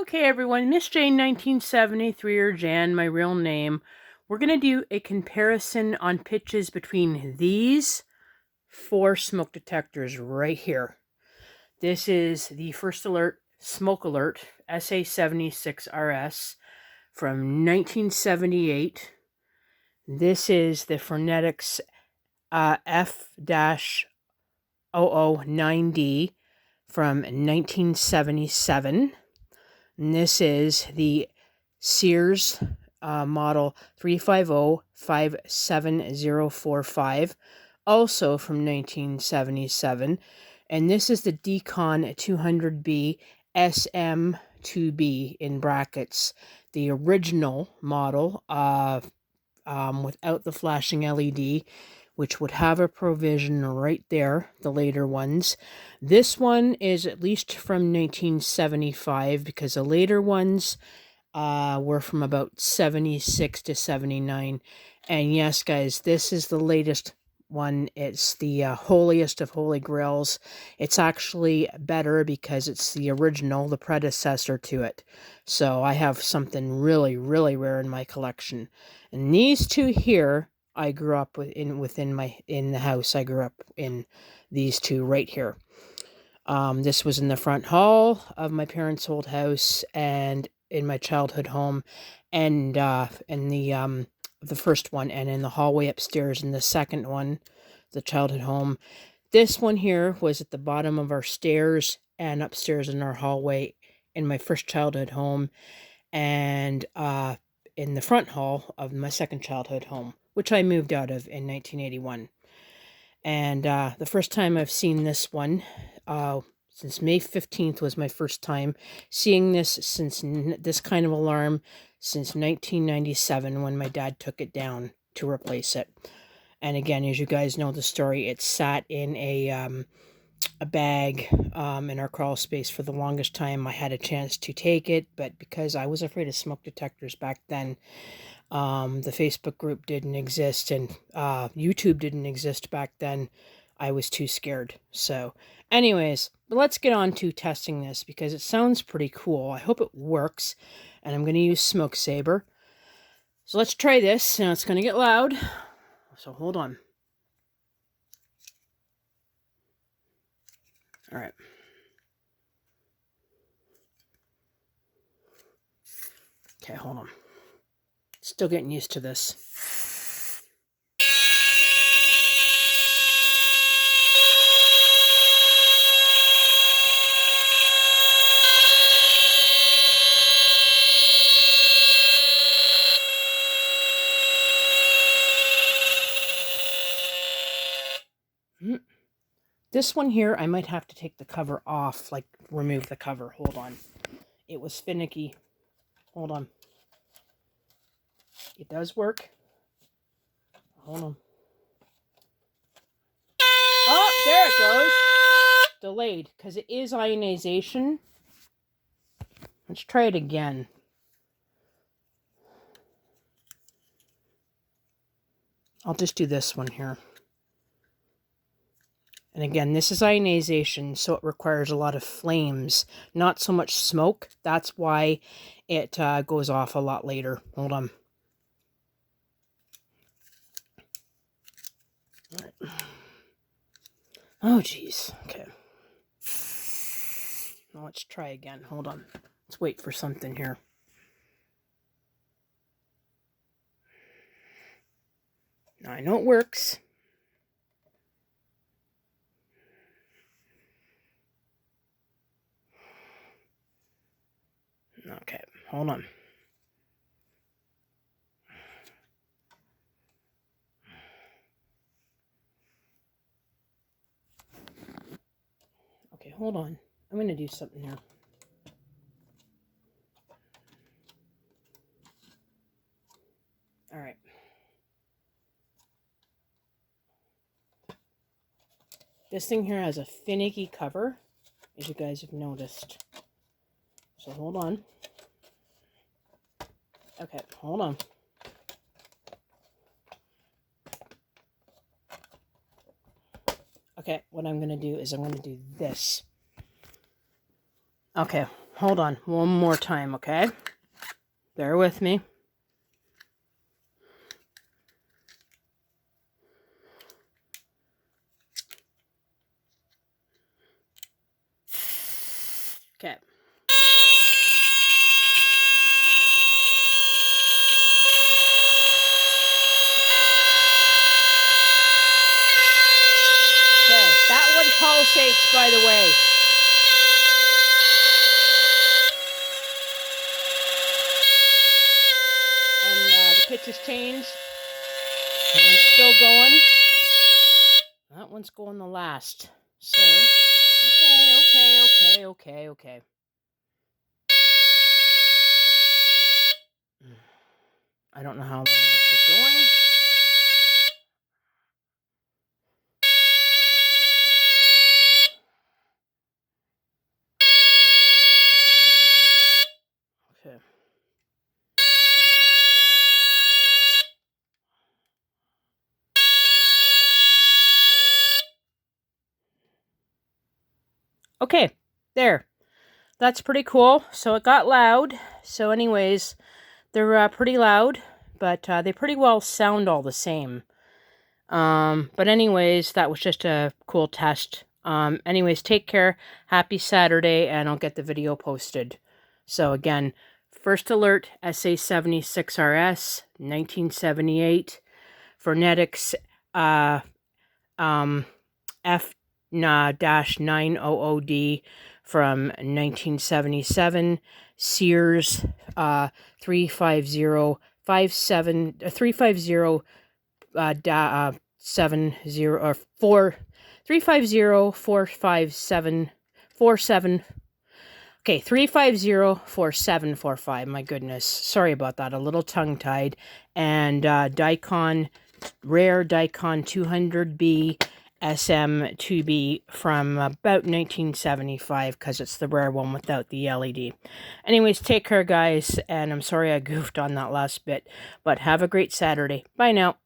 Okay, everyone, Miss Jane 1973, or Jan, my real name. We're going to do a comparison on pitches between these 4 smoke detectors right here. This is the First Alert Smoke Alert SA76RS from 1978. This is the Fyrnetics F900 D from 1977. And this is the Sears model 350-57045, also from 1977. And this is the Dicon 200B SM2B in brackets, the original model without the flashing LED, which would have a provision right there, the later ones. This one is at least from 1975 because the later ones were from about 76 to 79. And yes, guys, this is the latest one. It's the holiest of holy grails. It's actually better because it's the original, the predecessor to it. So I have something really, really rare in my collection. And these two here, I grew up in the house. I grew up in these two right here. This was in the front hall of my parents' old house and in my childhood home, and in the first one, and in the hallway upstairs in the second one, the childhood home. This one here was at the bottom of our stairs and upstairs in our hallway in my first childhood home, and in the front hall of my second childhood home, which I moved out of in 1981. And the first time I've seen this one, since May 15th was my first time seeing this, since this kind of alarm, since 1997 when my dad took it down to replace it. And again, as you guys know the story, it sat in a bag in our crawl space for the longest time. I had a chance to take it, but because I was afraid of smoke detectors back then, the Facebook group didn't exist, and YouTube didn't exist back then. I was too scared. So anyways, let's get on to testing this because it sounds pretty cool. I hope it works. And I'm going to use Smoke Saber. So let's try this. Now it's going to get loud. So hold on. All right. Okay, hold on. Still getting used to this. This one here, I might have to take the cover off, like remove the cover. Hold on. It was finicky. Hold on. It does work. Hold on. Oh, there it goes. Delayed, because it is ionization. Let's try it again. I'll just do this one here. And again, this is ionization, so it requires a lot of flames, not so much smoke. That's why it goes off a lot later. Hold on. All right. Oh, geez. Okay. Now let's try again. Hold on. Let's wait for something here. Now I know it works. Okay, hold on. Okay, hold on. I'm going to do something here. All right. This thing here has a finicky cover, as you guys have noticed. So hold on. Okay, hold on. Okay, what I'm going to do is I'm going to do this. Okay, hold on one more time, okay? Bear with me. Okay. Okay, that one pulsates, by the way. And the pitch has changed. That one's still going. That one's going the last. So, okay. I don't know how long it'll keep going. Okay. Okay, there. That's pretty cool. So it got loud. So anyways, they're pretty loud, but they pretty well sound all the same. But anyways, that was just a cool test. Anyways, take care. Happy Saturday, and I'll get the video posted. So again, first alert, SA76RS, 1978, Fyrnetics F900 D from 1977, Sears 350 70 or 350 okay, 3504745. My goodness, sorry about that, a little tongue-tied. And Dicon, rare Dicon 200B SM2B from about 1975, because it's the rare one without the LED. Anyways, take care, guys, and I'm sorry I goofed on that last bit, but have a great Saturday. Bye now.